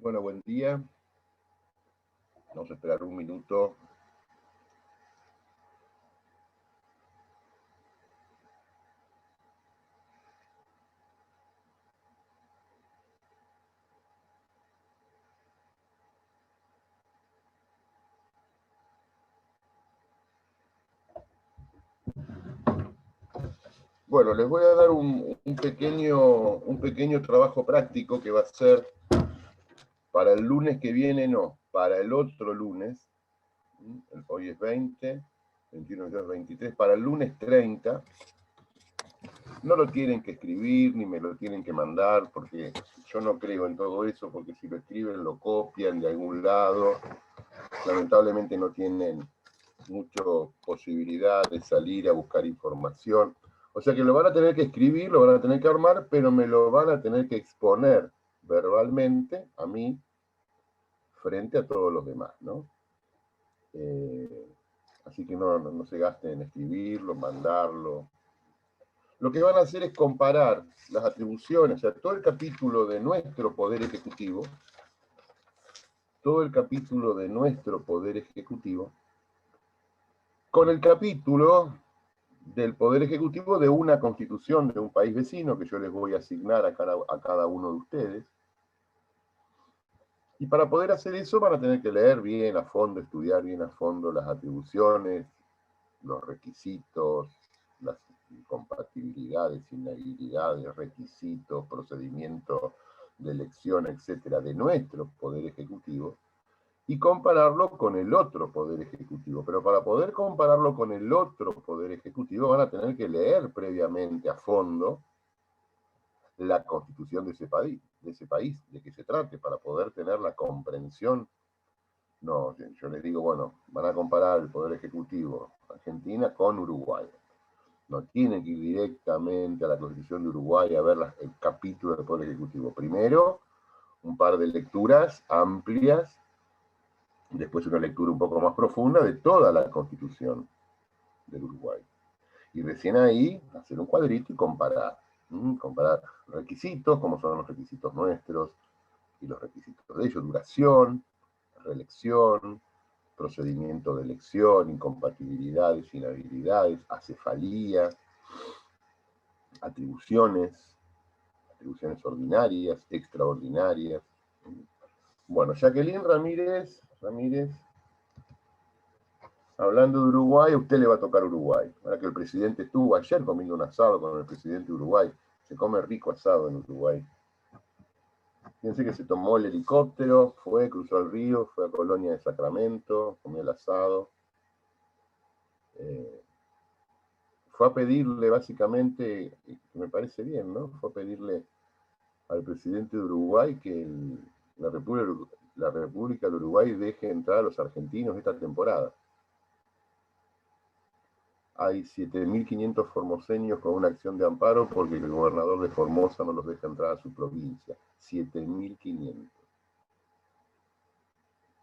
Bueno, buen día. Vamos a esperar un minuto. Bueno, les voy a dar un pequeño trabajo práctico que va a ser para el lunes que viene, no, para el otro lunes. Hoy es 20, 21, 22, 23, para el lunes 30. No lo tienen que escribir ni me lo tienen que mandar, porque yo no creo en todo eso, porque si lo escriben lo copian de algún lado. Lamentablemente no tienen mucha posibilidad de salir a buscar información. O sea que lo van a tener que escribir, lo van a tener que armar, pero me lo van a tener que exponer verbalmente a mí frente a todos los demás, ¿no? Así que no se gasten en escribirlo, mandarlo. Lo que van a hacer es comparar las atribuciones, o sea, todo el capítulo de nuestro Poder Ejecutivo, con el capítulo del Poder Ejecutivo de una constitución de un país vecino que yo les voy a asignar a cada uno de ustedes. Y para poder hacer eso van a tener que leer bien a fondo, estudiar bien a fondo las atribuciones, los requisitos, las incompatibilidades, inhabilidades, requisitos, procedimientos de elección, etcétera, de nuestro Poder Ejecutivo, y compararlo con el otro Poder Ejecutivo. Pero para poder compararlo con el otro Poder Ejecutivo van a tener que leer previamente a fondo la Constitución de ese país, de que se trate, para poder tener la comprensión. No, yo les digo, bueno, van a comparar el Poder Ejecutivo Argentina con Uruguay. No tienen que ir directamente a la Constitución de Uruguay a ver el capítulo del Poder Ejecutivo. Primero, un par de lecturas amplias, después una lectura un poco más profunda de toda la Constitución del Uruguay. Y recién ahí hacer un cuadrito y comparar. Comparar requisitos, como son los requisitos nuestros y los requisitos de ellos, duración, reelección, procedimiento de elección, incompatibilidades, inhabilidades, acefalía, atribuciones ordinarias, extraordinarias. Bueno, Jacqueline Ramírez, hablando de Uruguay, a usted le va a tocar Uruguay. Ahora que el presidente estuvo ayer comiendo un asado con el presidente de Uruguay. Se come rico asado en Uruguay. Fíjense que se tomó el helicóptero, cruzó el río, fue a Colonia de Sacramento, comió el asado. Fue a pedirle básicamente, me parece bien, ¿no? Fue a pedirle al presidente de Uruguay que la República de Uruguay deje entrar a los argentinos esta temporada. Hay 7.500 formoseños con una acción de amparo porque el gobernador de Formosa no los deja entrar a su provincia. 7.500.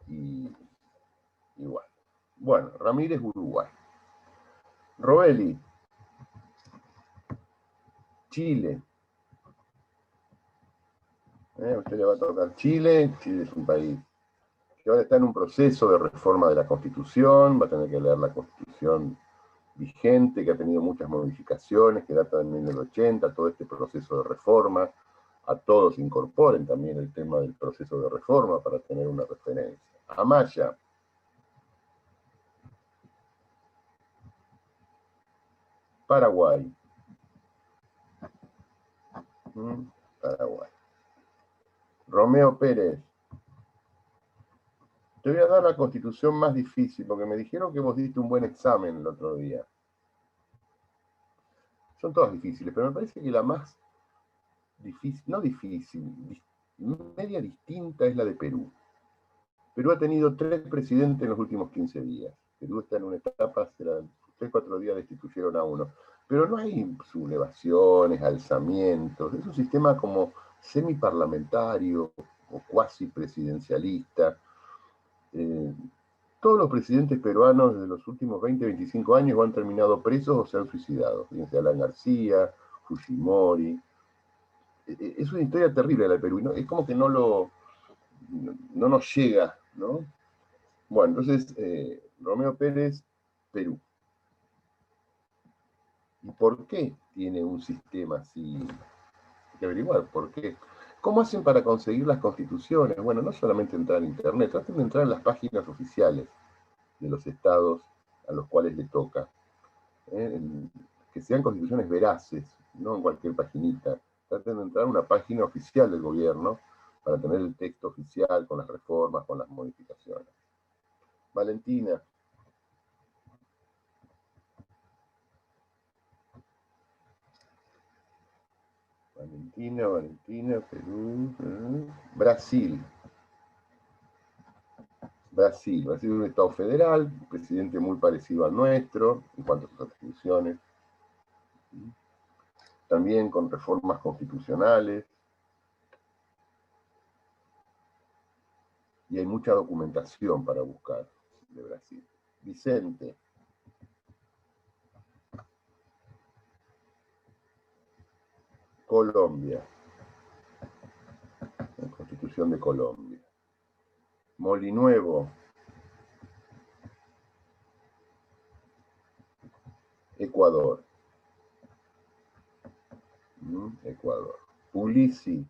Y igual. Bueno, Ramírez, Uruguay. Roelli, Chile. Usted le va a tocar Chile. Chile es un país que ahora está en un proceso de reforma de la Constitución. Va a tener que leer la Constitución vigente, que ha tenido muchas modificaciones, que data del 1980, todo este proceso de reforma. A todos incorporen también el tema del proceso de reforma para tener una referencia. Amaya. Paraguay. Paraguay. Romeo Pérez. Te voy a dar la constitución más difícil, porque me dijeron que vos diste un buen examen el otro día. Son todas difíciles, pero me parece que la más difícil, no difícil, media distinta es la de Perú. Perú ha tenido 3 presidentes en los últimos 15 días. Perú está en una etapa, 3-4 días destituyeron a uno. Pero no hay sublevaciones, alzamientos. Es un sistema como semiparlamentario o cuasi presidencialista. Todos los presidentes peruanos de los últimos 20-25 años han terminado presos o se han suicidado. Fíjense, Alan García, Fujimori. Es una historia terrible la de Perú. ¿No? Es como que no lo no nos llega, ¿no? Bueno, entonces, Romeo Pérez, Perú. ¿Y por qué tiene un sistema así? Hay que averiguar por qué. ¿Cómo hacen para conseguir las constituciones? Bueno, no solamente entrar en internet, traten de entrar en las páginas oficiales de los estados a los cuales le toca. Que sean constituciones veraces, no en cualquier paginita. Traten de entrar a una página oficial del gobierno para tener el texto oficial con las reformas, con las modificaciones. Valentina. Valentina, Perú, Brasil. Brasil es un estado federal, un presidente muy parecido al nuestro en cuanto a sus atribuciones. También con reformas constitucionales. Y hay mucha documentación para buscar de Brasil. Vicente. Colombia. La Constitución de Colombia. Molinuevo. Ecuador. Ecuador. Pulici.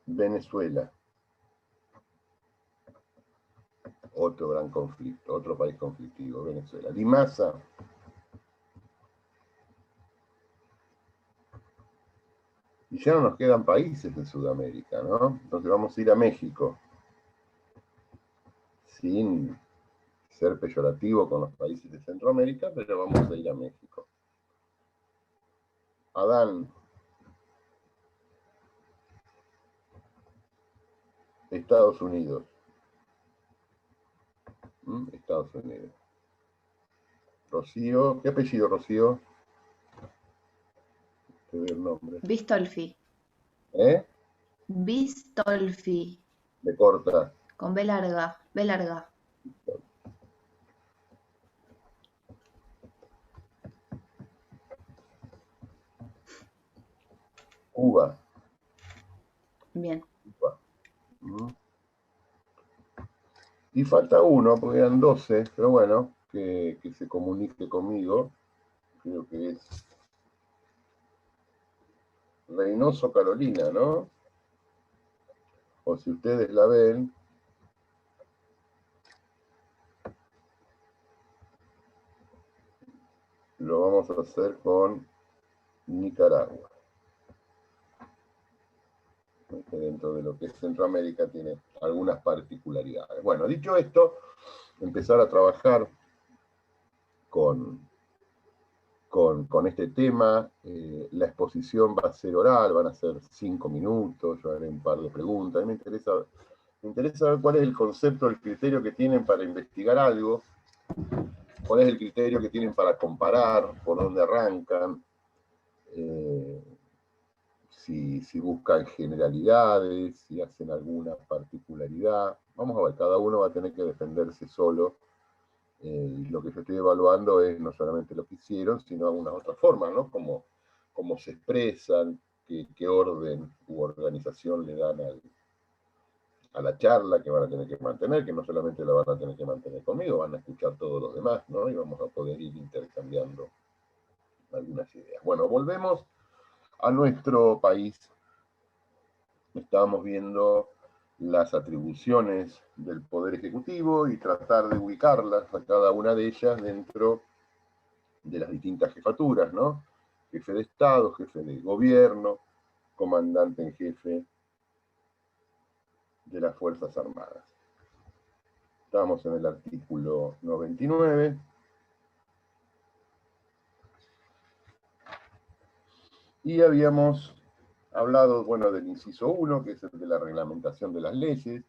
Venezuela. Otro gran conflicto, otro país conflictivo, Venezuela. Di Massa. Y ya no nos quedan países en Sudamérica, ¿no? Entonces vamos a ir a México. Sin ser peyorativo con los países de Centroamérica, pero vamos a ir a México. Adán. Estados Unidos. Estados Unidos. Rocío. ¿Qué apellido, Rocío? Te doy el nombre. Bistolfi. ¿Eh? Bistolfi. Me corta. Con B larga. B larga. Cuba. Bien. Cuba. Y falta uno, porque eran 12, pero bueno, que se comunique conmigo. Creo que es Reynoso Carolina, ¿no? O si ustedes la ven, lo vamos a hacer con Nicaragua. Que dentro de lo que es Centroamérica tiene algunas particularidades. Bueno, dicho esto, empezar a trabajar con este tema. La exposición va a ser oral, van a ser 5 minutos, yo haré un par de preguntas. A mí me interesa ver cuál es el concepto, el criterio que tienen para investigar algo, cuál es el criterio que tienen para comparar, por dónde arrancan, si buscan generalidades, si hacen alguna particularidad. Vamos a ver, cada uno va a tener que defenderse solo. Lo que yo estoy evaluando es no solamente lo que hicieron, sino algunas otras formas, ¿no? Cómo se expresan, qué orden u organización le dan a la charla que van a tener que mantener, que no solamente la van a tener que mantener conmigo, van a escuchar todos los demás, ¿no? Y vamos a poder ir intercambiando algunas ideas. Bueno, volvemos a nuestro país. Estábamos viendo las atribuciones del Poder Ejecutivo y tratar de ubicarlas a cada una de ellas dentro de las distintas jefaturas, ¿no? Jefe de Estado, jefe de gobierno, comandante en jefe de las Fuerzas Armadas. Estamos en el artículo 99. Y habíamos hablado, bueno, del inciso 1, que es el de la reglamentación de las leyes,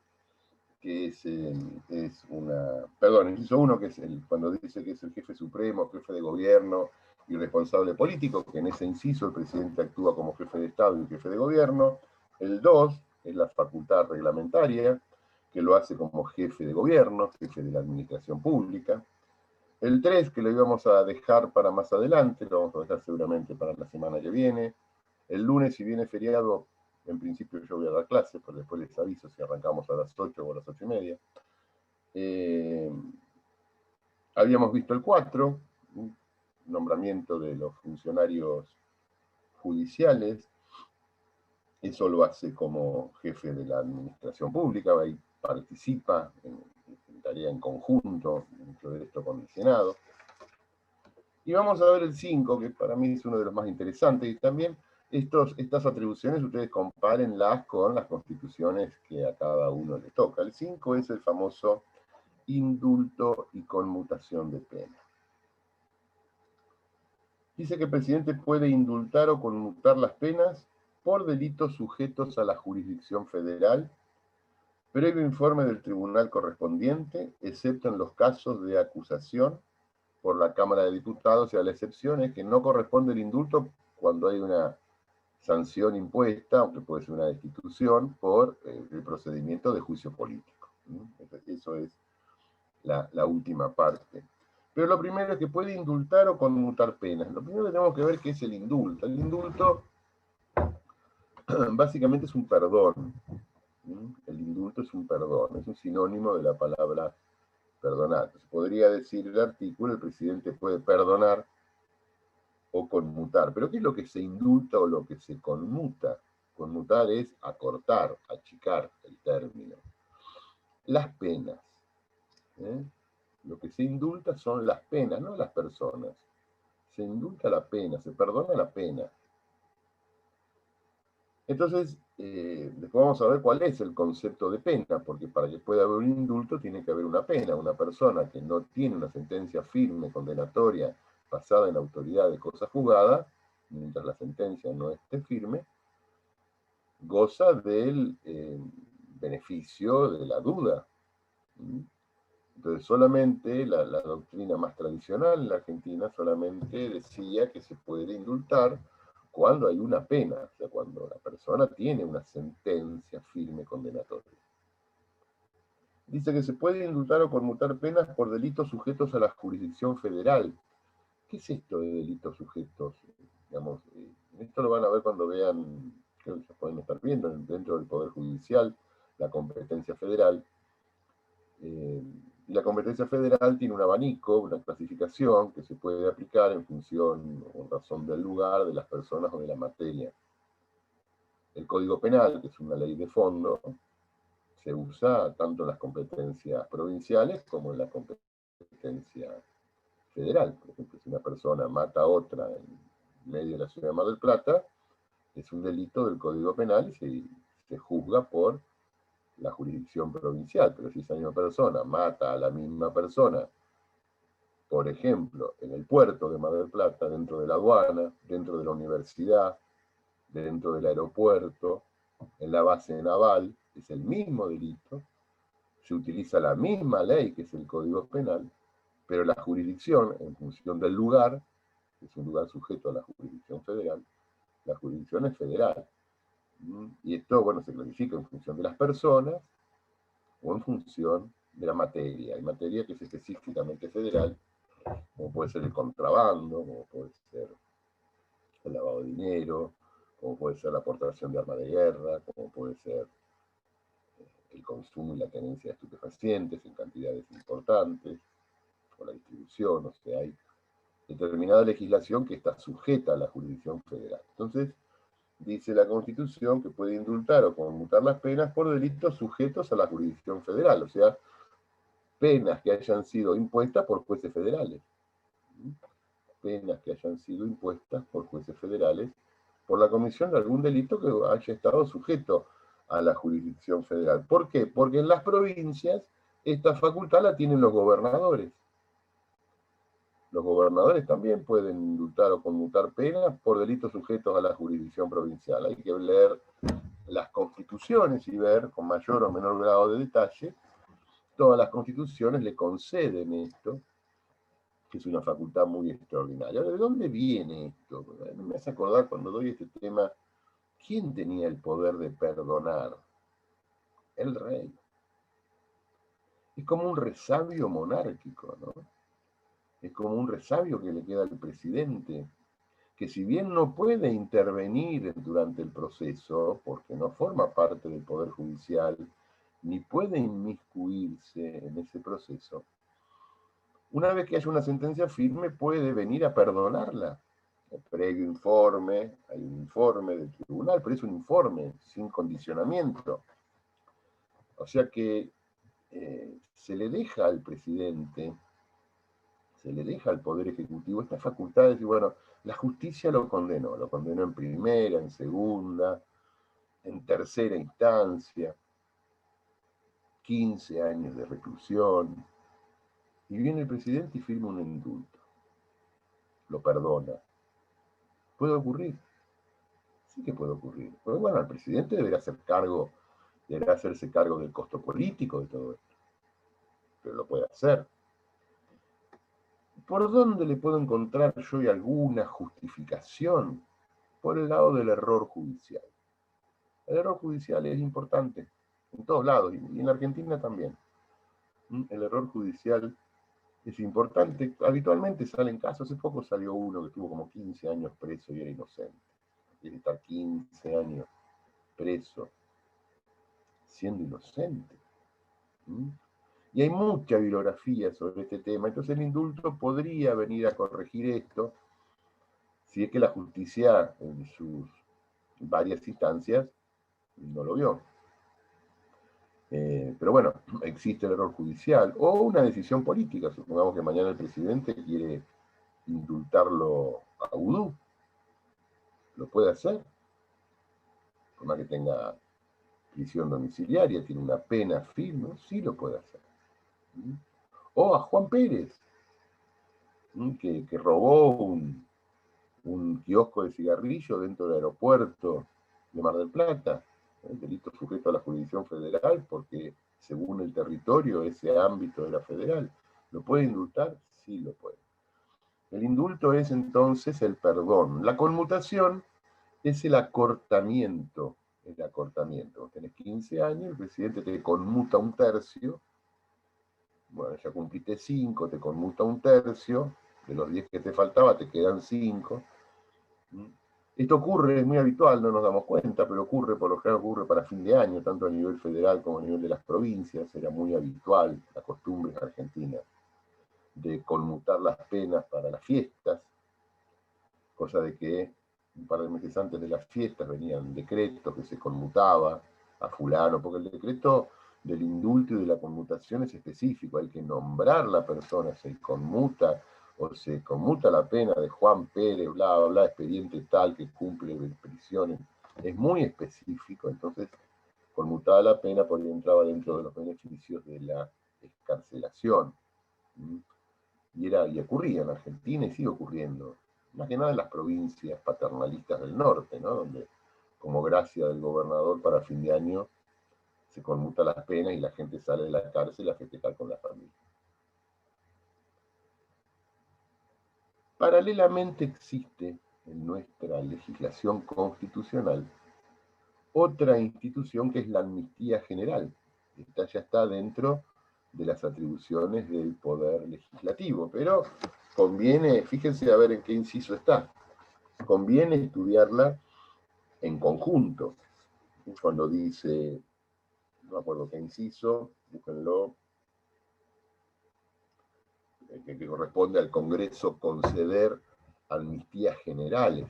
que es una... Perdón, el inciso 1, que es cuando dice que es el jefe supremo, jefe de gobierno y responsable político, que en ese inciso el presidente actúa como jefe de Estado y jefe de gobierno. El 2 es la facultad reglamentaria, que lo hace como jefe de gobierno, jefe de la administración pública. El 3, que lo íbamos a dejar para más adelante, lo vamos a dejar seguramente para la semana que viene. El lunes, si viene feriado, en principio yo voy a dar clases, pero después les aviso si arrancamos a las 8 o a las 8:30. Habíamos visto el 4, nombramiento de los funcionarios judiciales. Eso lo hace como jefe de la administración pública, ahí participa en tarea en conjunto, mucho de esto con el Senado. Y vamos a ver el 5, que para mí es uno de los más interesantes, y también estas atribuciones ustedes compárenlas con las constituciones que a cada uno le toca. El 5 es el famoso indulto y conmutación de pena. Dice que el presidente puede indultar o conmutar las penas por delitos sujetos a la jurisdicción federal, previo informe del tribunal correspondiente, excepto en los casos de acusación por la Cámara de Diputados, y a la excepción es que no corresponde el indulto cuando hay una sanción impuesta, aunque puede ser una destitución, por el procedimiento de juicio político. Eso es la última parte. Pero lo primero es que puede indultar o conmutar penas. Lo primero que tenemos que ver qué es el indulto. El indulto básicamente es un perdón. El indulto es un perdón, es un sinónimo de la palabra perdonar. Entonces, podría decir el artículo, el presidente puede perdonar o conmutar. Pero ¿qué es lo que se indulta o lo que se conmuta? Conmutar es acortar, achicar el término. Las penas. Lo que se indulta son las penas, no las personas. Se indulta la pena, se perdona la pena. Entonces, después vamos a ver cuál es el concepto de pena, porque para que pueda haber un indulto tiene que haber una pena. Una persona que no tiene una sentencia firme, condenatoria, basada en la autoridad de cosa juzgada, mientras la sentencia no esté firme, goza del beneficio de la duda. Entonces, solamente la doctrina más tradicional en la Argentina solamente decía que se puede indultar cuando hay una pena, o sea, cuando la persona tiene una sentencia firme condenatoria. Dice que se puede indultar o conmutar penas por delitos sujetos a la jurisdicción federal. ¿Qué es esto de delitos sujetos? Digamos, esto lo van a ver cuando vean, creo que ya pueden estar viendo, dentro del Poder Judicial, la competencia federal. Y la competencia federal tiene un abanico, una clasificación que se puede aplicar en función o en razón del lugar, de las personas o de la materia. El Código Penal, que es una ley de fondo, se usa tanto en las competencias provinciales como en la competencia federal. Por ejemplo, si una persona mata a otra en medio de la ciudad de Mar del Plata, es un delito del Código Penal y se juzga por la jurisdicción provincial. Pero si esa misma persona mata a la misma persona, por ejemplo, en el puerto de Mar del Plata, dentro de la aduana, dentro de la universidad, dentro del aeropuerto, en la base naval, es el mismo delito, se utiliza la misma ley que es el Código Penal, pero la jurisdicción, en función del lugar, que es un lugar sujeto a la jurisdicción federal, la jurisdicción es federal. Y esto, bueno, se clasifica en función de las personas o en función de la materia. Hay materia que es específicamente federal, como puede ser el contrabando, como puede ser el lavado de dinero, como puede ser la aportación de armas de guerra, como puede ser el consumo y la tenencia de estupefacientes en cantidades importantes, o la distribución, o sea, hay determinada legislación que está sujeta a la jurisdicción federal. Entonces, dice la Constitución que puede indultar o conmutar las penas por delitos sujetos a la jurisdicción federal, o sea, penas que hayan sido impuestas por jueces federales. Penas que hayan sido impuestas por jueces federales por la comisión de algún delito que haya estado sujeto a la jurisdicción federal. ¿Por qué? Porque en las provincias esta facultad la tienen los gobernadores. Los gobernadores también pueden indultar o conmutar penas por delitos sujetos a la jurisdicción provincial. Hay que leer las constituciones y ver con mayor o menor grado de detalle. Todas las constituciones le conceden esto, que es una facultad muy extraordinaria. Ahora, ¿de dónde viene esto? Me hace acordar cuando doy este tema, ¿quién tenía el poder de perdonar? El rey. Es como un resabio monárquico, ¿no? es como un resabio que le queda al presidente, que si bien no puede intervenir durante el proceso, porque no forma parte del Poder Judicial, ni puede inmiscuirse en ese proceso, una vez que haya una sentencia firme puede venir a perdonarla. Previo informe, hay un informe del tribunal, pero es un informe sin condicionamiento. O sea que se le deja al presidente, se le deja al Poder Ejecutivo esta facultad de decir, bueno, la justicia lo condenó en primera, en segunda, en tercera instancia, 15 años de reclusión, y viene el presidente y firma un indulto, lo perdona. ¿Puede ocurrir? Sí que puede ocurrir. Pero bueno, el presidente deberá hacerse cargo del costo político de todo esto, pero lo puede hacer. ¿Por dónde le puedo encontrar yo alguna justificación? Por el lado del error judicial. El error judicial es importante en todos lados y en Argentina también. El error judicial es importante. Habitualmente salen casos, hace poco salió uno que estuvo como 15 años preso y era inocente. Quiere estar 15 años preso siendo inocente. Y hay mucha bibliografía sobre este tema, entonces el indulto podría venir a corregir esto si es que la justicia en sus varias instancias no lo vio. Pero bueno, existe el error judicial o una decisión política. Supongamos que mañana el presidente quiere indultarlo a Udú. Lo puede hacer, por más que tenga prisión domiciliaria, tiene una pena firme, sí lo puede hacer. O a Juan Pérez, que robó un kiosco de cigarrillo dentro del aeropuerto de Mar del Plata, delito sujeto a la jurisdicción federal, porque según el territorio ese ámbito era federal. ¿Lo puede indultar? Sí lo puede. El indulto es entonces el perdón. La conmutación es el acortamiento. El acortamiento. Vos tenés 15 años, el presidente te conmuta un tercio. Bueno, ya cumpliste 5, te conmuta un tercio. De los 10 que te faltaba, te quedan 5. Esto ocurre, es muy habitual, no nos damos cuenta, pero ocurre, por lo general ocurre para fin de año, tanto a nivel federal como a nivel de las provincias. Era muy habitual la costumbre en Argentina de conmutar las penas para las fiestas, cosa de que un par de meses antes de las fiestas venían decretos que se conmutaba a fulano, porque el decreto del indulto y de la conmutación es específico, hay que nombrar la persona, se conmuta o se conmuta la pena de Juan Pérez, bla, bla, bla, expediente tal que cumple prisiones. Es muy específico, entonces conmutada la pena porque entraba dentro de los beneficios de la excarcelación. Y ocurría en Argentina y sigue ocurriendo, más que nada en las provincias paternalistas del norte, ¿no? Donde como gracia del gobernador para fin de año se conmuta las penas y la gente sale de la cárcel a festejar con la familia. Paralelamente existe en nuestra legislación constitucional otra institución que es la amnistía general. Esta ya está dentro de las atribuciones del Poder Legislativo, pero conviene, fíjense a ver en qué inciso está, conviene estudiarla en conjunto. Cuando dice, no me acuerdo qué inciso, búsquenlo, que corresponde al Congreso conceder amnistías generales.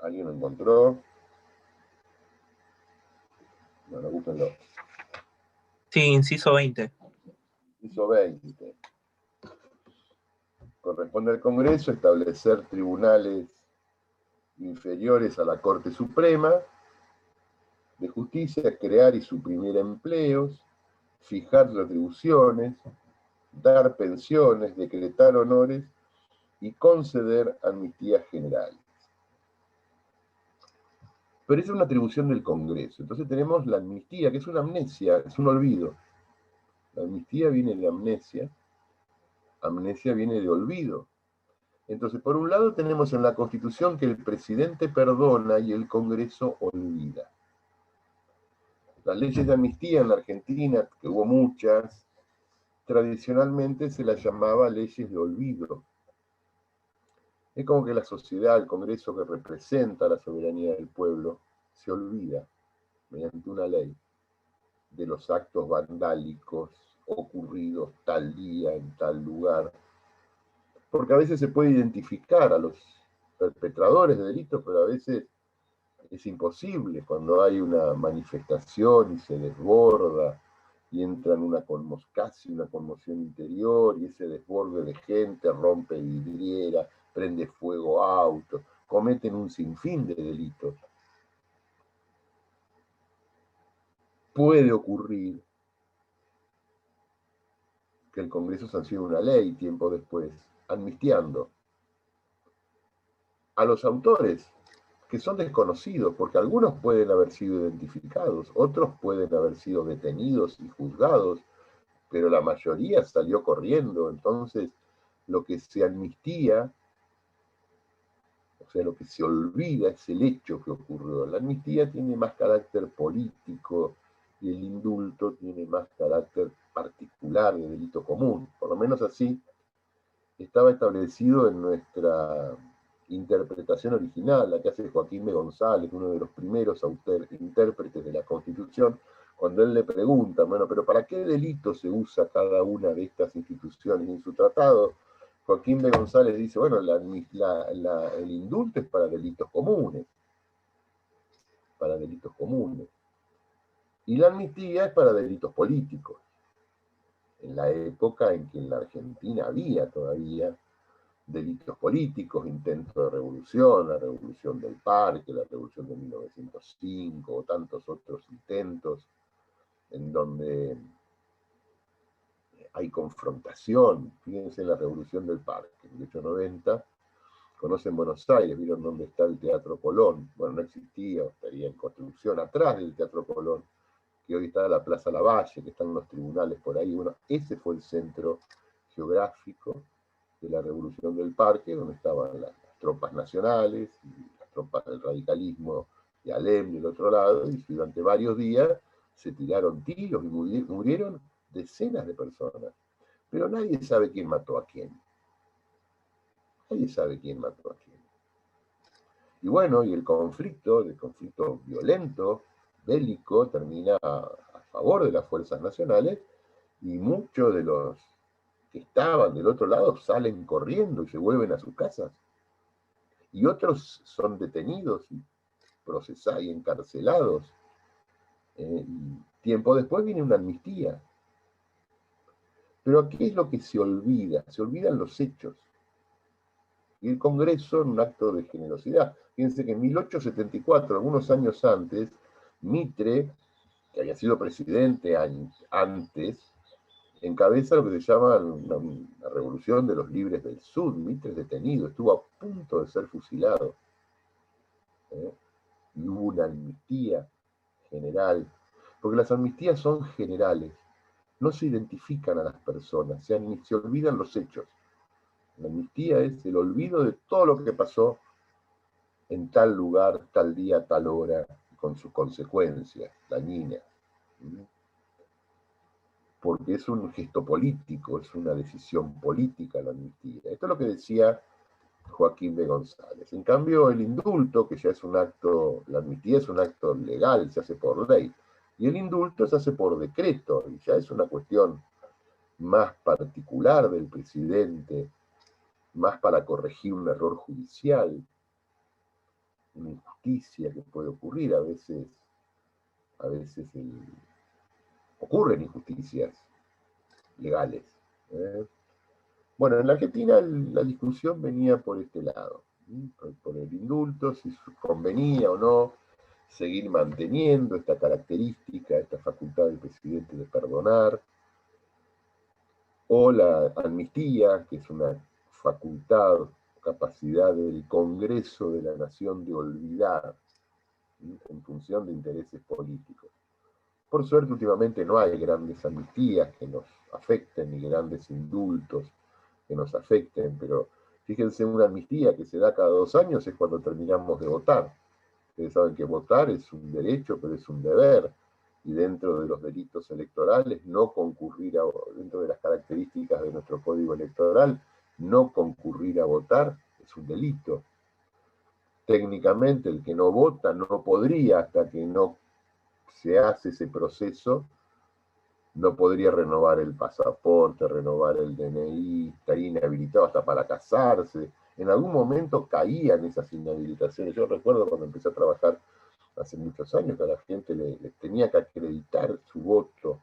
¿Alguien lo encontró? Bueno, búsquenlo. Sí, inciso 20. Inciso 20. Corresponde al Congreso establecer tribunales inferiores a la Corte Suprema de Justicia, crear y suprimir empleos, fijar retribuciones, dar pensiones, decretar honores y conceder amnistías generales. Pero esa es una atribución del Congreso. Entonces tenemos la amnistía, que es una amnesia, es un olvido. La amnistía viene de amnesia viene de olvido. Entonces, por un lado tenemos en la Constitución que el presidente perdona y el Congreso olvida. Las leyes de amnistía en la Argentina, que hubo muchas, tradicionalmente se las llamaba leyes de olvido. Es como que la sociedad, el Congreso que representa la soberanía del pueblo, se olvida, mediante una ley, de los actos vandálicos ocurridos tal día, en tal lugar, porque a veces se puede identificar a los perpetradores de delitos, pero a veces es imposible cuando hay una manifestación y se desborda y entra en casi una conmoción interior, y ese desborde de gente rompe vidriera, prende fuego autos, cometen un sinfín de delitos. Puede ocurrir que el Congreso sancione una ley tiempo después, amnistiando a los autores, que son desconocidos, porque algunos pueden haber sido identificados, otros pueden haber sido detenidos y juzgados, pero la mayoría salió corriendo. Entonces, lo que se amnistía, o sea, lo que se olvida es el hecho que ocurrió. La amnistía tiene más carácter político y el indulto tiene más carácter particular de delito común. Por lo menos así estaba establecido en nuestra interpretación original, la que hace Joaquín B. González, uno de los primeros intérpretes de la Constitución, cuando él le pregunta, bueno, pero ¿para qué delito se usa cada una de estas instituciones? En su tratado, Joaquín B. González dice, bueno, el indulto es para delitos comunes, y la amnistía es para delitos políticos. En la época en que en la Argentina había todavía delitos políticos, intentos de revolución, la revolución del Parque, la revolución de 1905, o tantos otros intentos en donde hay confrontación. Fíjense en la revolución del Parque, en 1890, conocen Buenos Aires, vieron dónde está el Teatro Colón. Bueno, no existía, estaría en construcción atrás del Teatro Colón, que hoy está la Plaza Lavalle, que están los tribunales por ahí. Bueno, ese fue el centro geográfico de la Revolución del Parque, donde estaban las tropas nacionales y las tropas del radicalismo de Alem del otro lado, y durante varios días se tiraron tiros y murieron decenas de personas. Pero nadie sabe quién mató a quién. Nadie sabe quién mató a quién. Y bueno, y el conflicto violento, bélico, termina a favor de las fuerzas nacionales, y muchos de los que estaban del otro lado salen corriendo y se vuelven a sus casas. Y otros son detenidos y procesados y encarcelados. Y tiempo después viene una amnistía. Pero ¿qué es lo que se olvida? Se olvidan los hechos. Y el Congreso, en un acto de generosidad. Fíjense que en 1874, algunos años antes, Mitre, que había sido presidente antes, encabeza lo que se llama la revolución de los libres del sur. Mitre es detenido, estuvo a punto de ser fusilado. Y hubo una amnistía general, porque las amnistías son generales, no se identifican a las personas, se olvidan los hechos. La amnistía es el olvido de todo lo que pasó en tal lugar, tal día, tal hora, con sus consecuencias dañinas. Porque es un gesto político, es una decisión política la amnistía. Esto es lo que decía Joaquín B. González. En cambio, el indulto, que ya es un acto, la amnistía es un acto legal, se hace por ley, y el indulto se hace por decreto, y ya es una cuestión más particular del presidente, más para corregir un error judicial, una injusticia que puede ocurrir. A veces ocurren injusticias legales. Bueno, en la Argentina la discusión venía por este lado, por el indulto, si convenía o no seguir manteniendo esta característica, esta facultad del presidente de perdonar, o la amnistía, que es una facultad, capacidad del Congreso de la Nación de olvidar, en función de intereses políticos. Por suerte, últimamente no hay grandes amnistías que nos afecten, ni grandes indultos que nos afecten, pero Fíjense, una amnistía que se da cada 2 años es cuando terminamos de votar. Ustedes saben que votar es un derecho, pero es un deber. Y dentro de los delitos electorales, no concurrir dentro de las características de nuestro código electoral, no concurrir a votar es un delito. Técnicamente, el que no vota no podría, hasta que no se hace ese proceso, no podría renovar el pasaporte, renovar el DNI, estaría inhabilitado hasta para casarse. En algún momento caían esas inhabilitaciones. Yo recuerdo cuando empecé a trabajar hace muchos años que a la gente le tenía que acreditar su voto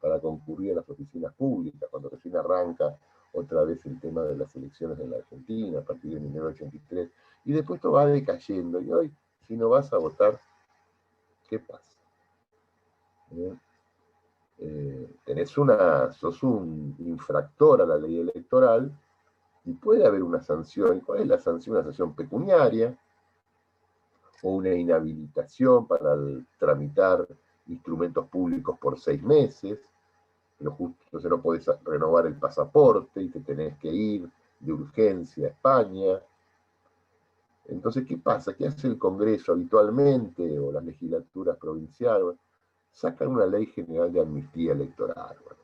para concurrir a las oficinas públicas, cuando recién arranca otra vez el tema de las elecciones en la Argentina, a partir de 1983, y después esto va decayendo, y hoy, si no vas a votar, ¿qué pasa? Sos un infractor a la ley electoral, y puede haber una sanción. ¿Cuál es la sanción? Una sanción pecuniaria, o una inhabilitación para tramitar instrumentos públicos por 6 meses, pero justo entonces no podés renovar el pasaporte y te tenés que ir de urgencia a España. Entonces, ¿qué pasa? ¿Qué hace el Congreso habitualmente o las legislaturas provinciales? Sacan una ley general de amnistía electoral. Bueno,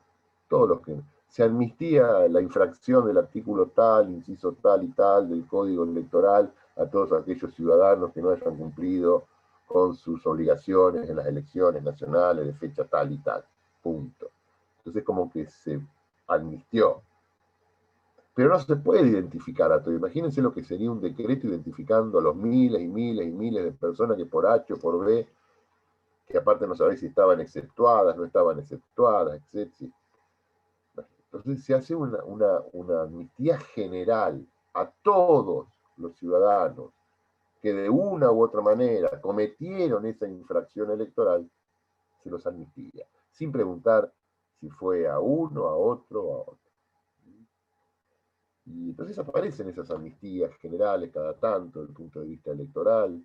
todos los que se amnistía la infracción del artículo tal, inciso tal y tal del Código Electoral a todos aquellos ciudadanos que no hayan cumplido con sus obligaciones en las elecciones nacionales de fecha tal y tal. Punto. Entonces, como que se amnistió. Pero no se puede identificar a todos. Imagínense lo que sería un decreto identificando a los miles y miles y miles de personas que por H o por B, que aparte no sabéis si estaban exceptuadas, no estaban exceptuadas, etc. Entonces se hace una amnistía general a todos los ciudadanos que de una u otra manera cometieron esa infracción electoral, se los amnistía, sin preguntar si fue a uno, a otro o a otro. Y entonces aparecen esas amnistías generales cada tanto desde el punto de vista electoral.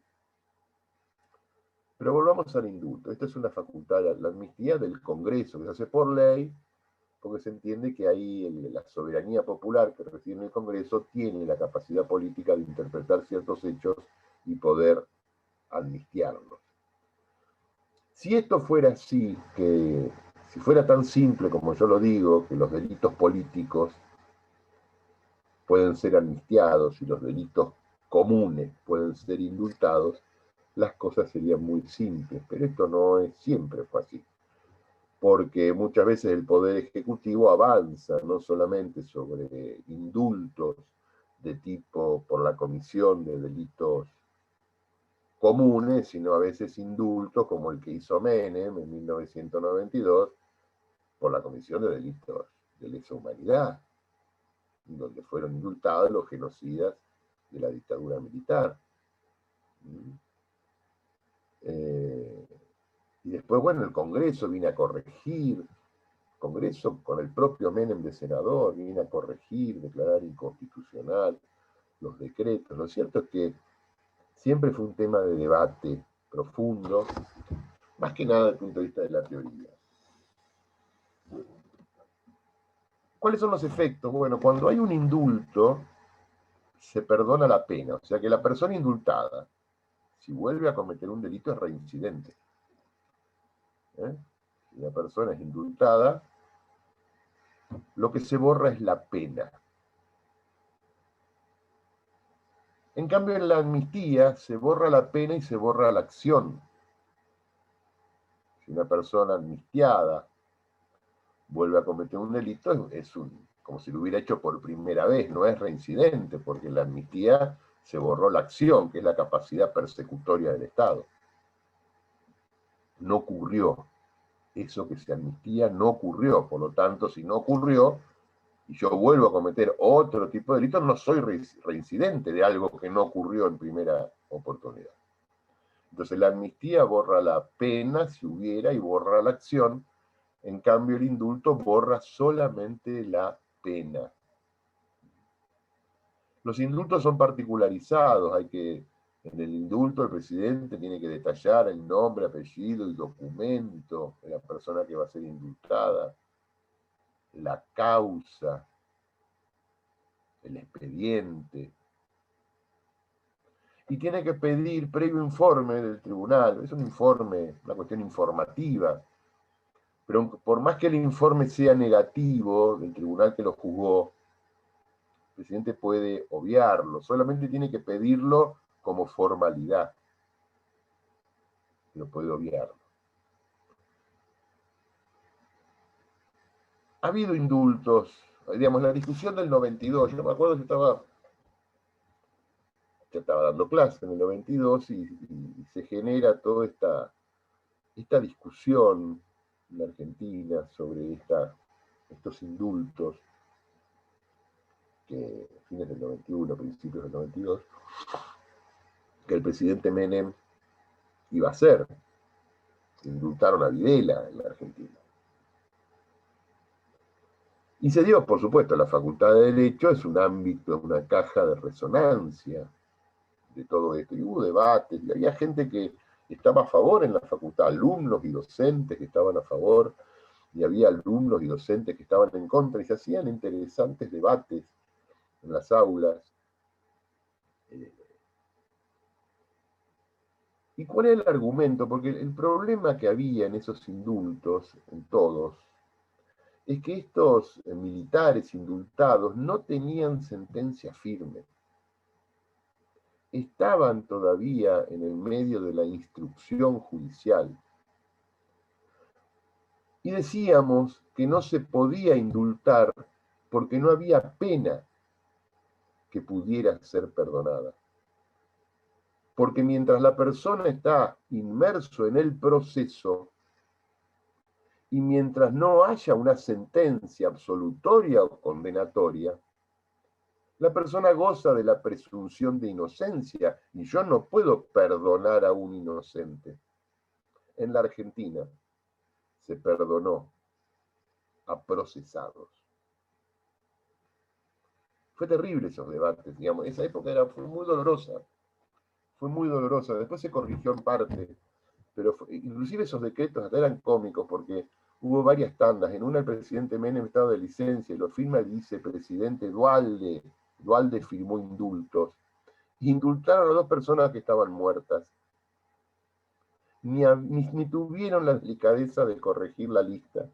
Pero volvamos al indulto. Esta es una facultad, la amnistía del Congreso, que se hace por ley, porque se entiende que ahí la soberanía popular que reside en el Congreso tiene la capacidad política de interpretar ciertos hechos y poder amnistiarlos. Si esto fuera así, que si fuera tan simple como yo lo digo, que los delitos políticos pueden ser amnistiados y los delitos comunes pueden ser indultados, las cosas serían muy simples, pero esto no es siempre fue así, porque muchas veces el Poder Ejecutivo avanza no solamente sobre indultos de tipo por la comisión de delitos comunes, sino a veces indultos como el que hizo Menem en 1992 por la comisión de delitos de lesa humanidad, donde fueron indultados los genocidas de la dictadura militar. Y después, bueno, el Congreso viene a corregir, el Congreso con el propio Menem de senador viene a corregir, declarar inconstitucional los decretos. Lo cierto es que siempre fue un tema de debate profundo, más que nada desde el punto de vista de la teoría. ¿Cuáles son los efectos? Bueno, cuando hay un indulto, se perdona la pena. O sea que la persona indultada, si vuelve a cometer un delito, es reincidente. Si la persona es indultada, lo que se borra es la pena. En cambio, en la amnistía se borra la pena y se borra la acción. Si una persona amnistiada vuelve a cometer un delito, como si lo hubiera hecho por primera vez, no es reincidente, porque en la amnistía se borró la acción, que es la capacidad persecutoria del Estado. No ocurrió. Eso que se amnistía no ocurrió. Por lo tanto, si no ocurrió, y yo vuelvo a cometer otro tipo de delito, no soy reincidente de algo que no ocurrió en primera oportunidad. Entonces la amnistía borra la pena, si hubiera, y borra la acción. En cambio, el indulto borra solamente la pena. Los indultos son particularizados. En el indulto el presidente tiene que detallar el nombre, apellido y documento de la persona que va a ser indultada, la causa, el expediente, y tiene que pedir previo informe del tribunal. Es un informe, una cuestión informativa, pero por más que el informe sea negativo del tribunal que lo juzgó, el presidente puede obviarlo, solamente tiene que pedirlo como formalidad, pero puede obviarlo. Ha habido indultos, digamos, la discusión del 92, yo me acuerdo que estaba dando clase en el 92 y se genera toda esta discusión en la Argentina sobre estos indultos, que fines del 91, principios del 92, que el presidente Menem iba a hacer. Indultaron a Videla en la Argentina. Y se dio, por supuesto, la Facultad de Derecho es un ámbito, una caja de resonancia de todo esto. Y hubo debates, y había gente que estaba a favor en la facultad, alumnos y docentes que estaban a favor, y había alumnos y docentes que estaban en contra, y se hacían interesantes debates en las aulas. ¿Y cuál es el argumento? Porque el problema que había en esos indultos, en todos, es que estos militares indultados no tenían sentencia firme. Estaban todavía en el medio de la instrucción judicial. Y decíamos que no se podía indultar porque no había pena que pudiera ser perdonada. Porque mientras la persona está inmerso en el proceso y mientras no haya una sentencia absolutoria o condenatoria, la persona goza de la presunción de inocencia y yo no puedo perdonar a un inocente. En la Argentina se perdonó a procesados. Fue terrible esos debates, digamos. Esa época fue muy dolorosa. Fue muy dolorosa. Después se corrigió en parte, pero inclusive esos decretos hasta eran cómicos porque hubo varias tandas. En una el presidente Menem estaba de licencia y lo firma el vicepresidente Duhalde. Duhalde firmó indultos. Indultaron a 2 personas que estaban muertas. Ni tuvieron la delicadeza de corregir la lista.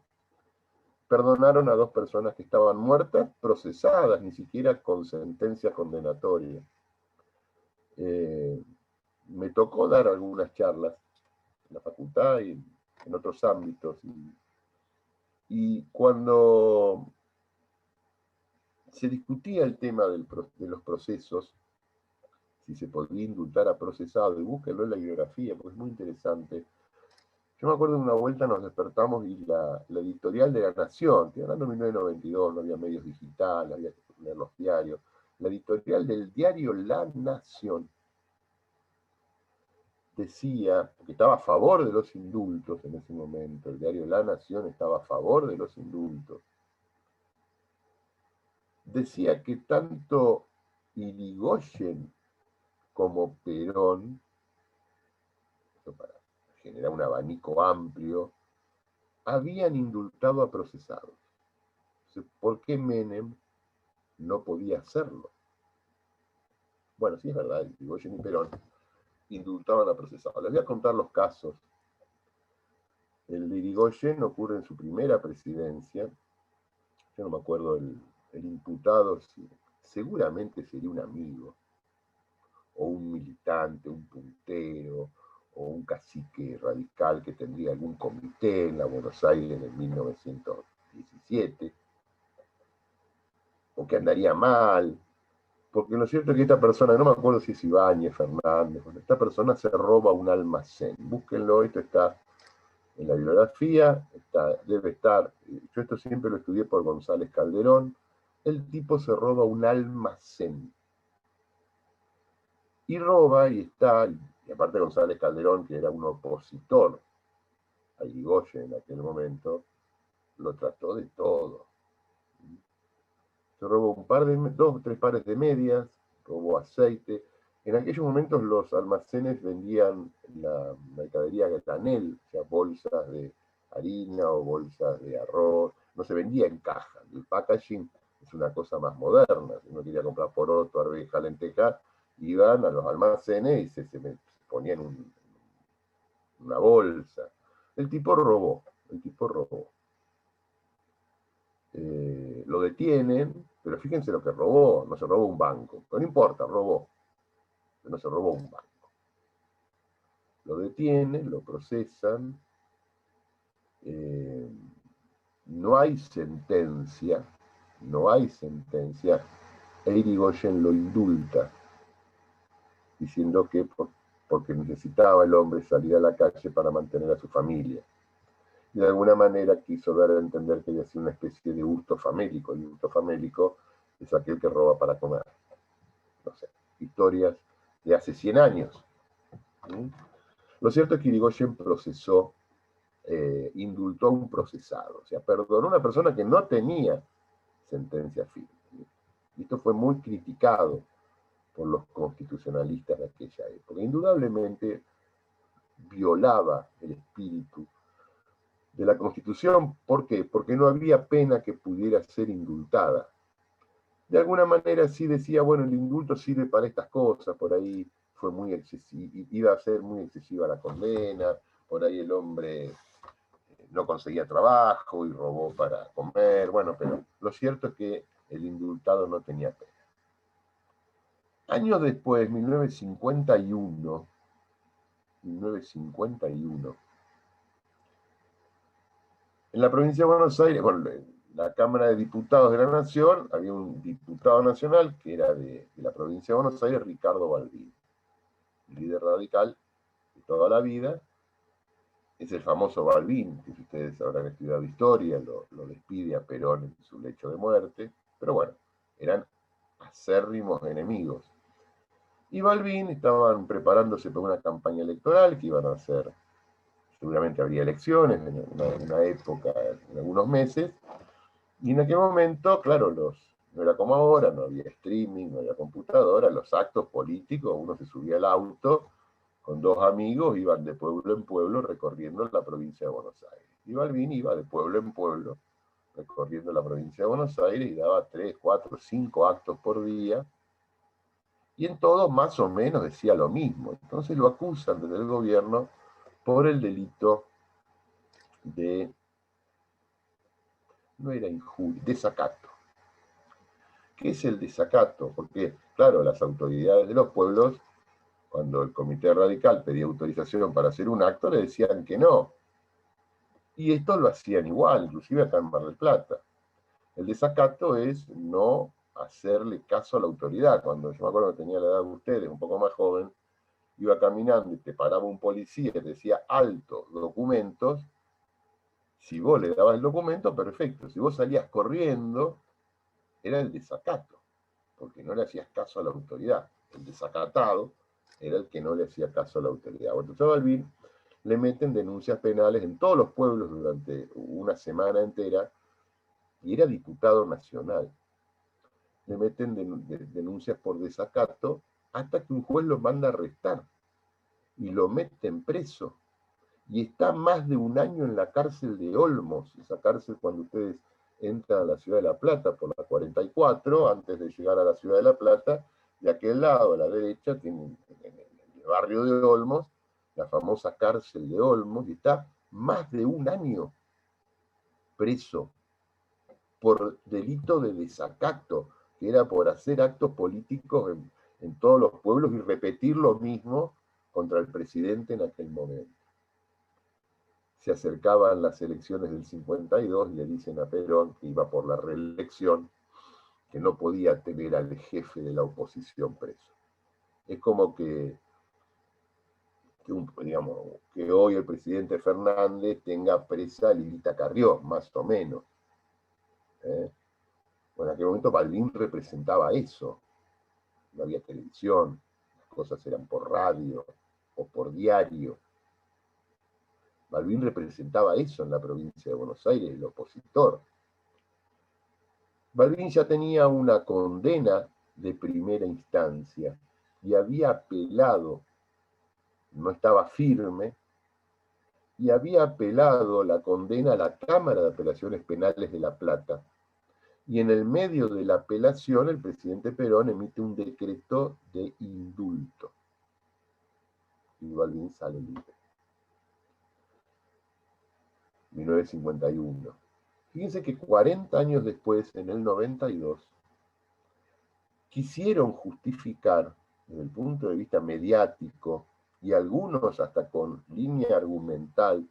Perdonaron a 2 personas que estaban muertas, procesadas, ni siquiera con sentencia condenatoria. Me tocó dar algunas charlas en la facultad y en otros ámbitos. Y cuando se discutía el tema de los procesos, si se podía indultar a procesado, y búsquenlo en la bibliografía porque es muy interesante. Yo me acuerdo de una vuelta nos despertamos y la editorial de La Nación, estoy hablando de 1992, no había medios digitales, había que leer los diarios, la editorial del diario La Nación decía, que estaba a favor de los indultos en ese momento, el diario La Nación estaba a favor de los indultos, decía que tanto Irigoyen como Perón, esto para generar un abanico amplio, habían indultado a procesados. ¿Por qué Menem no podía hacerlo? Bueno, sí es verdad, Irigoyen y Perón indultaban a procesados. Les voy a contar los casos. El de Irigoyen ocurre en su primera presidencia. Yo no me acuerdo el imputado, seguramente sería un amigo, o un militante, un puntero, o un cacique radical que tendría algún comité en la Buenos Aires en 1917, o que andaría mal, porque lo cierto es que esta persona, no me acuerdo si es Ibáñez, Fernández, bueno, esta persona se roba un almacén. Búsquenlo, esto está en la bibliografía, debe estar, yo esto siempre lo estudié por González Calderón, el tipo se roba un almacén. Y roba y está, y aparte González Calderón, que era un opositor a Irigoyen en aquel momento, lo trató de todo. Se robó 2 o 3 pares de medias, robó aceite. En aquellos momentos los almacenes vendían la mercadería granel, o sea, bolsas de harina o bolsas de arroz, no se vendía en caja. El packaging es una cosa más moderna. Si uno quería comprar poroto, arveja, lenteja, iban a los almacenes y se ponían una bolsa. El tipo robó. Lo detienen, pero fíjense lo que robó. No se robó un banco, pero no importa, robó. No se robó un banco. Lo detienen, lo procesan. No hay sentencia. E Irigoyen lo indulta, diciendo que porque necesitaba el hombre salir a la calle para mantener a su familia. Y de alguna manera quiso dar a entender que había sido una especie de hurto famélico. El hurto famélico es aquel que roba para comer. No sé, historias de hace 100 años. Lo cierto es que Irigoyen procesó, indultó a un procesado, o sea, perdonó a una persona que no tenía sentencia firme. Y esto fue muy criticado por los constitucionalistas de aquella época. Indudablemente violaba el espíritu de la Constitución. ¿Por qué? Porque no había pena que pudiera ser indultada. De alguna manera sí decía, bueno, el indulto sirve para estas cosas, por ahí fue muy excesivo, iba a ser muy excesiva la condena, por ahí el hombre no conseguía trabajo y robó para comer, bueno, pero lo cierto es que el indultado no tenía pena. Años después, 1951, en la provincia de Buenos Aires, bueno, en la Cámara de Diputados de la Nación, había un diputado nacional que era de la provincia de Buenos Aires, Ricardo Balbín, líder radical de toda la vida. Es el famoso Balbín, que si ustedes habrán estudiado historia, lo despide a Perón en su lecho de muerte, pero bueno, eran acérrimos enemigos. Y Balbín estaban preparándose para una campaña electoral que iban a hacer, seguramente habría elecciones en una época, en algunos meses, y en aquel momento, claro, no era como ahora, no había streaming, no había computadora, los actos políticos, uno se subía al auto con dos amigos, iban de pueblo en pueblo recorriendo la provincia de Buenos Aires. Y Balbín iba de pueblo en pueblo recorriendo la provincia de Buenos Aires y daba 3, 4, 5 actos por día, y en todos más o menos decía lo mismo. Entonces lo acusan desde el gobierno por el delito de, no era injuria, desacato. ¿Qué es el desacato? Porque, claro, las autoridades de los pueblos, cuando el comité radical pedía autorización para hacer un acto, le decían que no. Y esto lo hacían igual, inclusive acá en Mar del Plata. El desacato es no hacerle caso a la autoridad. Cuando yo me acuerdo que tenía la edad de ustedes, un poco más joven, iba caminando y te paraba un policía y te decía alto, documentos. Si vos le dabas el documento, perfecto. Si vos salías corriendo, era el desacato, porque no le hacías caso a la autoridad. El desacatado era el que no le hacía caso a la autoridad. Bueno, entonces a Balbín le meten denuncias penales en todos los pueblos durante una semana entera, y era diputado nacional. Le meten denuncias por desacato hasta que un juez lo manda a arrestar y lo meten preso. Y está más de un año en la cárcel de Olmos, esa cárcel cuando ustedes entran a la ciudad de La Plata por la 44, antes de llegar a la ciudad de La Plata, de aquel lado, a la derecha, tienen en el barrio de Olmos, la famosa cárcel de Olmos, y está más de un año preso por delito de desacato, que era por hacer actos políticos en todos los pueblos y repetir lo mismo contra el presidente en aquel momento. Se acercaban las elecciones del 52 y le dicen a Perón, que iba por la reelección, que no podía tener al jefe de la oposición preso. Es como que digamos, que hoy el presidente Fernández tenga presa a Lilita Carrió, más o menos. Bueno, en aquel momento Balbín representaba eso. No había televisión, las cosas eran por radio o por diario. Balbín representaba eso en la provincia de Buenos Aires, el opositor. Balbín ya tenía una condena de primera instancia y había apelado, no estaba firme, y había apelado la condena a la Cámara de Apelaciones Penales de La Plata. Y en el medio de la apelación, el presidente Perón emite un decreto de indulto. Y Balbín sale libre. 1951. Fíjense que 40 años después, en el 92, quisieron justificar desde el punto de vista mediático y algunos hasta con línea argumental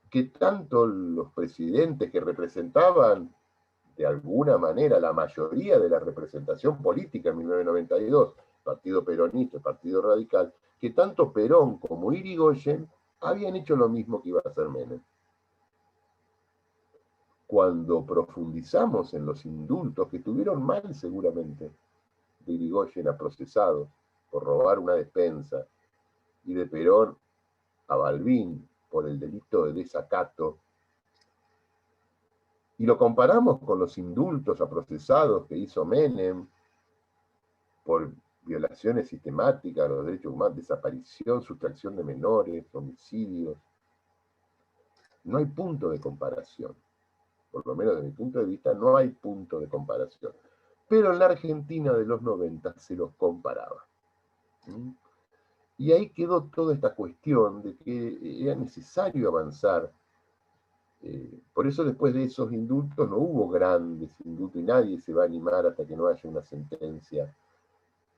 que tanto los presidentes que representaban de alguna manera la mayoría de la representación política en 1992, Partido Peronista, Partido Radical, que tanto Perón como Irigoyen habían hecho lo mismo que iba a hacer Menem. Cuando profundizamos en los indultos, que tuvieron mal seguramente, de Irigoyen a procesados por robar una despensa, y de Perón a Balbín por el delito de desacato, y lo comparamos con los indultos a procesados que hizo Menem por violaciones sistemáticas a los derechos humanos, desaparición, sustracción de menores, homicidios, no hay punto de comparación. Por lo menos desde mi punto de vista, no hay punto de comparación. Pero en la Argentina de los 90 se los comparaba. Y ahí quedó toda esta cuestión de que era necesario avanzar. Por eso después de esos indultos no hubo grandes indultos y nadie se va a animar hasta que no haya una sentencia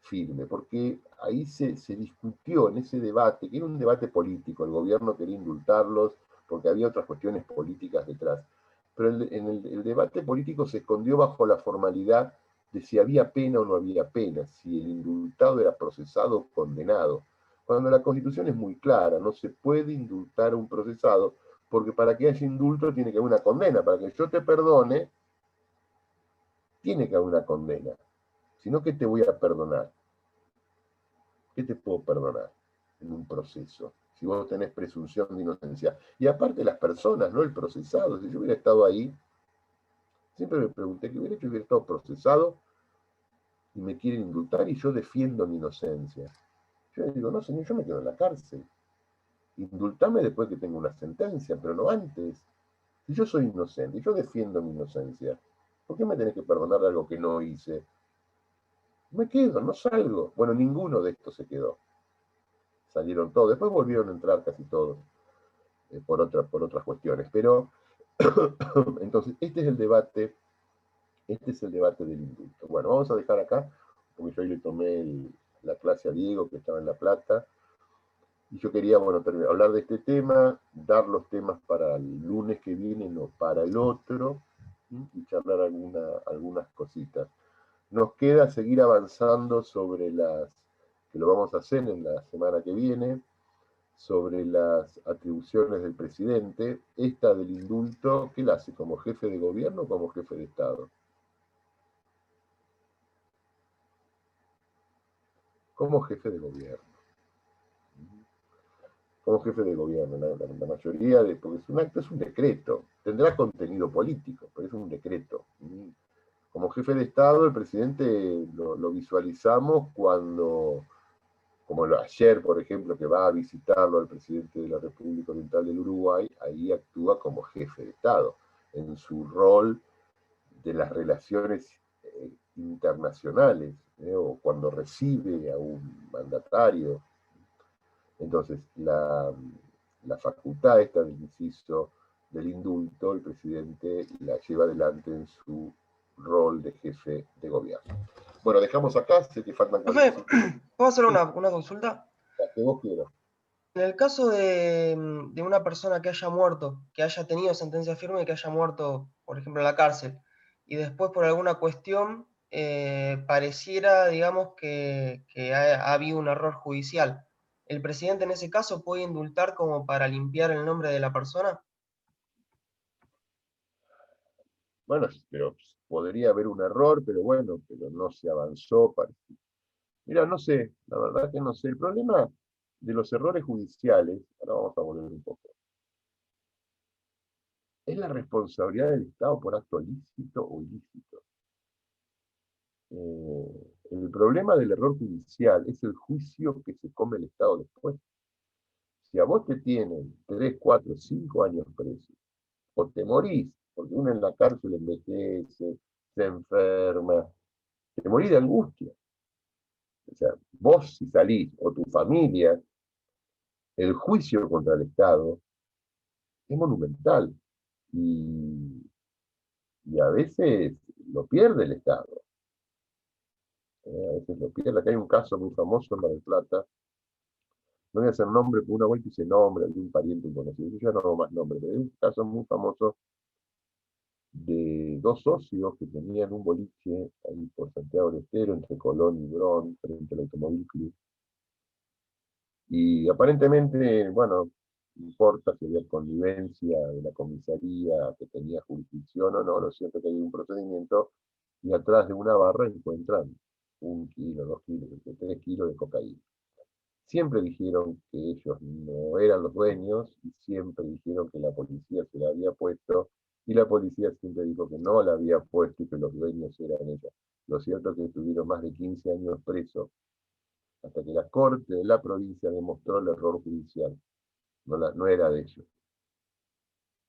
firme, porque ahí se discutió en ese debate, que era un debate político, el gobierno quería indultarlos porque había otras cuestiones políticas detrás, pero en el debate político se escondió bajo la formalidad de si había pena o no había pena, si el indultado era procesado o condenado, cuando la Constitución es muy clara, no se puede indultar a un procesado, porque para que haya indulto tiene que haber una condena, para que yo te perdone, tiene que haber una condena, si no, ¿qué te voy a perdonar? ¿Qué te puedo perdonar en un proceso? Si vos tenés presunción de inocencia. Y aparte las personas, no el procesado. Si yo hubiera estado ahí, siempre me pregunté qué hubiera hecho, hubiera estado procesado y me quieren indultar y yo defiendo mi inocencia. Yo le digo, no señor, yo me quedo en la cárcel. Indultame después que tenga una sentencia, pero no antes. Si yo soy inocente y yo defiendo mi inocencia, ¿por qué me tenés que perdonar algo que no hice? Me quedo, no salgo. Bueno, ninguno de estos se quedó. Salieron todos. Después volvieron a entrar casi todos por otras cuestiones. Pero entonces, este es el debate del indulto. Bueno, vamos a dejar acá, porque yo hoy le tomé la clase a Diego, que estaba en La Plata, y yo quería, bueno, hablar de este tema, dar los temas para el lunes que viene, no para el otro, y charlar algunas cositas. Nos queda seguir avanzando sobre que lo vamos a hacer en la semana que viene, sobre las atribuciones del presidente, esta del indulto, ¿qué la hace? ¿Como jefe de gobierno o como jefe de Estado? Como jefe de gobierno. Como jefe de gobierno, la mayoría de, porque es un acto, es un decreto, tendrá contenido político, pero es un decreto. Como jefe de Estado, el presidente lo visualizamos cuando, como ayer, por ejemplo, que va a visitarlo al presidente de la República Oriental del Uruguay, ahí actúa como jefe de Estado, en su rol de las relaciones internacionales, o cuando recibe a un mandatario. Entonces, la facultad esta del inciso del indulto, el presidente la lleva adelante en su rol de jefe de gobierno. Bueno, dejamos acá, sé que faltan... Profe, ¿puedo hacer una consulta? La que vos quieras. En el caso de una persona que haya muerto, que haya tenido sentencia firme y que haya muerto, por ejemplo, en la cárcel, y después por alguna cuestión pareciera, digamos, que ha habido un error judicial, ¿el presidente en ese caso puede indultar como para limpiar el nombre de la persona? Bueno, pero podría haber un error, pero bueno, pero no se avanzó. Mira, no sé, la verdad que no sé. El problema de los errores judiciales, ahora vamos a volver un poco, es la responsabilidad del Estado por acto lícito o ilícito. El problema del error judicial es el juicio que se come el Estado después. Si a vos te tienen 3, 4, 5 años preso, o te morís porque uno en la cárcel envejece, se enferma, te morís de angustia. O sea, vos si salís, o tu familia, el juicio contra el Estado es monumental. Y, y a veces lo pierde el Estado. A veces lo pierde. Acá hay un caso muy famoso en Mar del Plata. No voy a hacer nombre, porque una vuelta hice nombre de un pariente conocido. Yo ya no hago más nombre, pero es un caso muy famoso de dos socios que tenían un boliche ahí por Santiago del Estero, entre Colón y Bron, frente al Automóvil Club. Y aparentemente, bueno, no importa si había connivencia de la comisaría que tenía jurisdicción o no, lo cierto es que hay un procedimiento y atrás de una barra encuentran 1 kilo, 2 kilos, 3 kilos de cocaína. Siempre dijeron que ellos no eran los dueños y siempre dijeron que la policía se la había puesto y la policía siempre dijo que no la había puesto y que los dueños eran ellos. Lo cierto es que estuvieron más de 15 años presos hasta que la corte de la provincia demostró el error judicial, no era de ellos,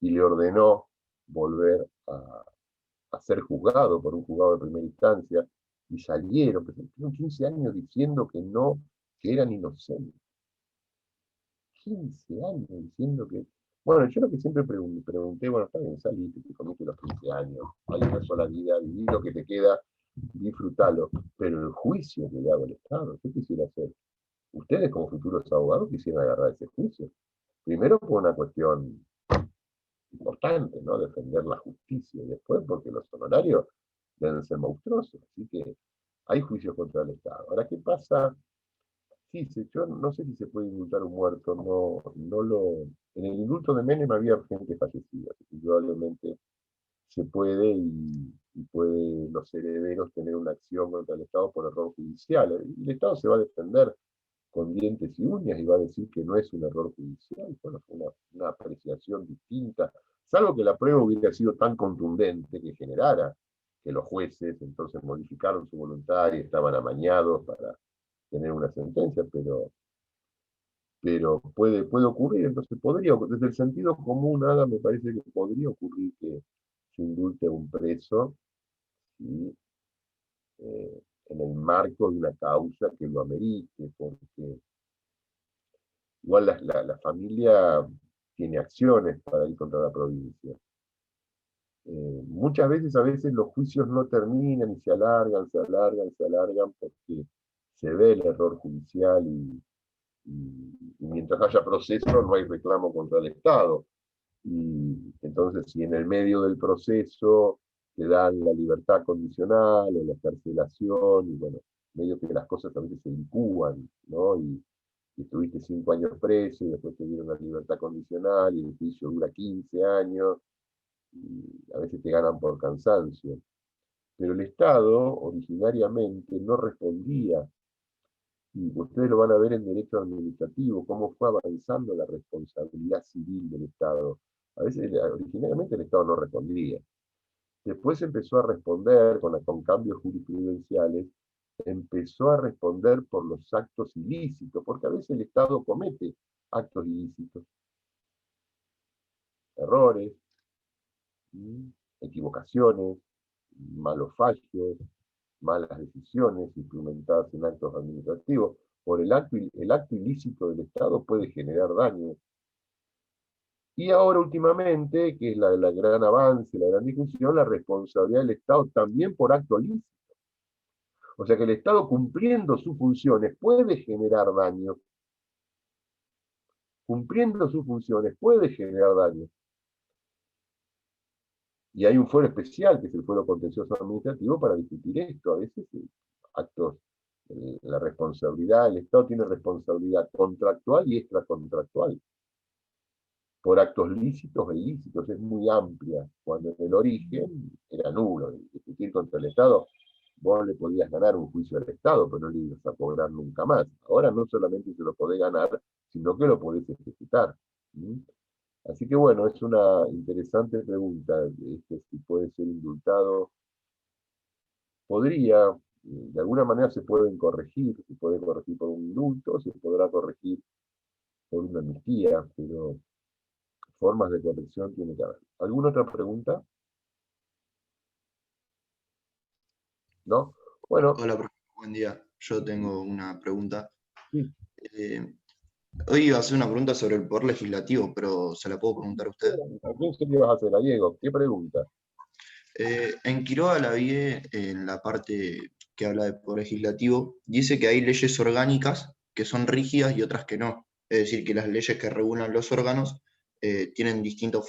y le ordenó volver a ser juzgado por un juzgado de primera instancia y salieron, pero tuvieron 15 años diciendo que no, que eran inocentes. 15 años diciendo que... Bueno, yo lo que siempre pregunté, bueno, está bien, saliste, te comiste los 15 años, hay una sola vida, viví lo que te queda, disfrutalo, pero el juicio que le hago al Estado, ¿qué quisiera hacer? Ustedes como futuros abogados quisieran agarrar ese juicio. Primero por una cuestión importante, ¿no? Defender la justicia, y después porque los honorarios deben ser monstruosos, así que hay juicios contra el Estado. Ahora, ¿qué pasa? Sí, yo no sé si se puede indultar a un muerto, en el indulto de Menem había gente fallecida, así que indudablemente se puede y puede los herederos tener una acción contra el Estado por error judicial. Y el Estado se va a defender con dientes y uñas y va a decir que no es un error judicial, bueno, fue una apreciación distinta, salvo que la prueba hubiera sido tan contundente que generara que los jueces entonces modificaron su voluntad y estaban amañados para tener una sentencia, pero puede ocurrir, entonces podría, desde el sentido común, nada me parece que podría ocurrir que se indulte a un preso y, en el marco de una causa que lo amerite, porque igual la familia tiene acciones para ir contra la provincia. Muchas veces, a veces los juicios no terminan y se alargan, se alargan, se alargan porque se ve el error judicial y mientras haya proceso no hay reclamo contra el Estado. Y entonces, si en el medio del proceso te dan la libertad condicional o la excarcelación, y bueno, medio que las cosas a veces se incuban, ¿no? Y estuviste 5 años preso y después te dieron la libertad condicional y el juicio dura 15 años, y a veces te ganan por cansancio. Pero el Estado originariamente no respondía, y ustedes lo van a ver en derecho administrativo, cómo fue avanzando la responsabilidad civil del Estado. A veces, originariamente el Estado no respondía. Después empezó a responder con cambios jurisprudenciales, empezó a responder por los actos ilícitos, porque a veces el Estado comete actos ilícitos, errores, equivocaciones, malos fallos, malas decisiones implementadas en actos administrativos. Por el acto ilícito del Estado puede generar daño. Y ahora últimamente, que es la gran avance, la gran discusión, la responsabilidad del Estado también por acto ilícito. O sea que el Estado cumpliendo sus funciones puede generar daño. Cumpliendo sus funciones puede generar daño. Y hay un foro especial, que es el Foro Contencioso Administrativo, para discutir esto. A veces actos, la responsabilidad, el Estado tiene responsabilidad contractual y extracontractual por actos lícitos e ilícitos, es muy amplia, cuando en el origen era nulo. Discutir contra el Estado, vos le podías ganar un juicio al Estado, pero no le ibas a cobrar nunca más. Ahora no solamente se lo podés ganar, sino que lo podés ejecutar. ¿Sí? Así que bueno, es una interesante pregunta, si puede ser indultado. Podría, de alguna manera se puede corregir por un indulto, se podrá corregir por una amnistía, pero formas de corrección tiene que haber. ¿Alguna otra pregunta? ¿no? Bueno, Hola, profe, buen día. Yo tengo una pregunta. sí, Eh, Hoy iba a hacer una pregunta sobre el poder legislativo, pero ¿se la puedo preguntar a usted? ¿a quién se le vas a hacer, a Diego? ¿Qué pregunta? En Quiroga la vi en la parte que habla de poder legislativo, dice que hay leyes orgánicas que son rígidas y otras que no. Es decir, que las leyes que regulan los órganos tienen distinto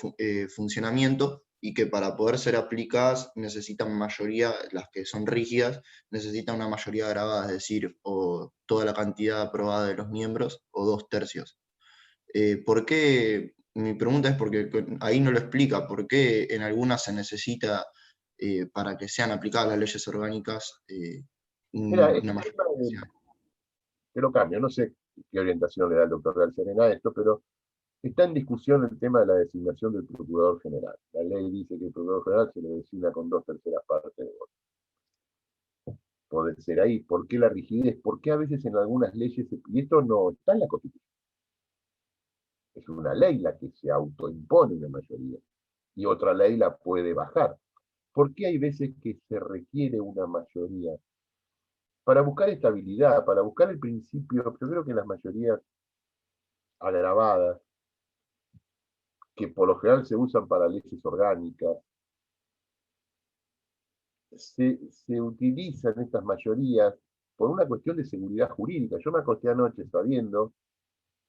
funcionamiento y que para poder ser aplicadas necesitan mayoría, las que son rígidas, necesitan una mayoría grabada, es decir, o toda la cantidad aprobada de los miembros o 2/3. ¿Por qué? Mi pregunta es porque ahí no lo explica, ¿por qué en algunas se necesita, para que sean aplicadas las leyes orgánicas, Mira, este una mayoría tema especial? te lo cambio, no sé qué orientación le da el doctor Real Serena a esto, pero está en discusión el tema de la designación del Procurador General. La ley dice que el Procurador General se le designa con 2/3 partes de voto. Puede ser ahí. ¿Por qué la rigidez? ¿Por qué a veces en algunas leyes, y esto no está en la Constitución, es una ley la que se autoimpone una mayoría, y otra ley la puede bajar? ¿Por qué hay veces que se requiere una mayoría? Para buscar estabilidad, para buscar el principio, yo creo que las mayorías agravadas, que por lo general se usan para leyes orgánicas, se utilizan estas mayorías por una cuestión de seguridad jurídica. Yo me acosté anoche sabiendo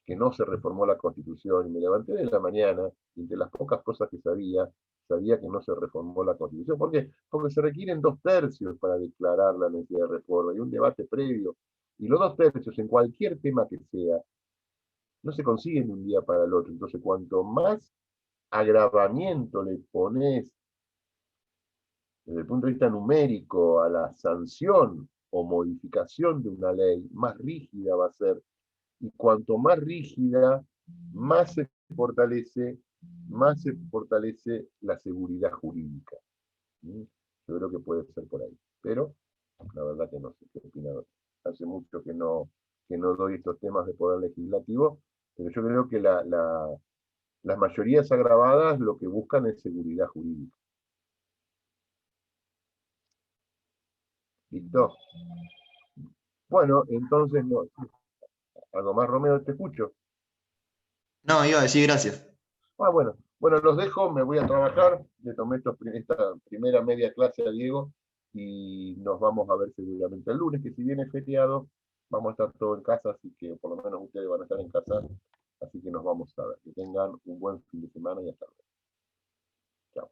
que no se reformó la Constitución y me levanté de la mañana y entre las pocas cosas que sabía que no se reformó la Constitución. ¿Por qué? Porque se requieren 2/3 para declarar la necesidad de reforma y un debate previo. Y los 2/3 en cualquier tema que sea no se consiguen de un día para el otro. Entonces, cuanto más agravamiento le pones desde el punto de vista numérico a la sanción o modificación de una ley, más rígida va a ser. Y cuanto más rígida, más se fortalece, más se fortalece la seguridad jurídica. ¿Sí? Yo creo que puede ser por ahí. Pero la verdad que no sé qué opina. Hace mucho que no doy estos temas de poder legislativo, pero yo creo que las mayorías agravadas lo que buscan es seguridad jurídica. ¿Listo? Bueno, entonces, no, algo más, Romeo, te escucho. No, iba a decir gracias. Ah, bueno, bueno, los dejo, me voy a trabajar, le tomé esta primera media clase a Diego y nos vamos a ver seguramente el lunes, que si viene feriado, vamos a estar todos en casa, así que por lo menos ustedes van a estar en casa, así que nos vamos a ver. Que tengan un buen fin de semana y hasta luego. Chao.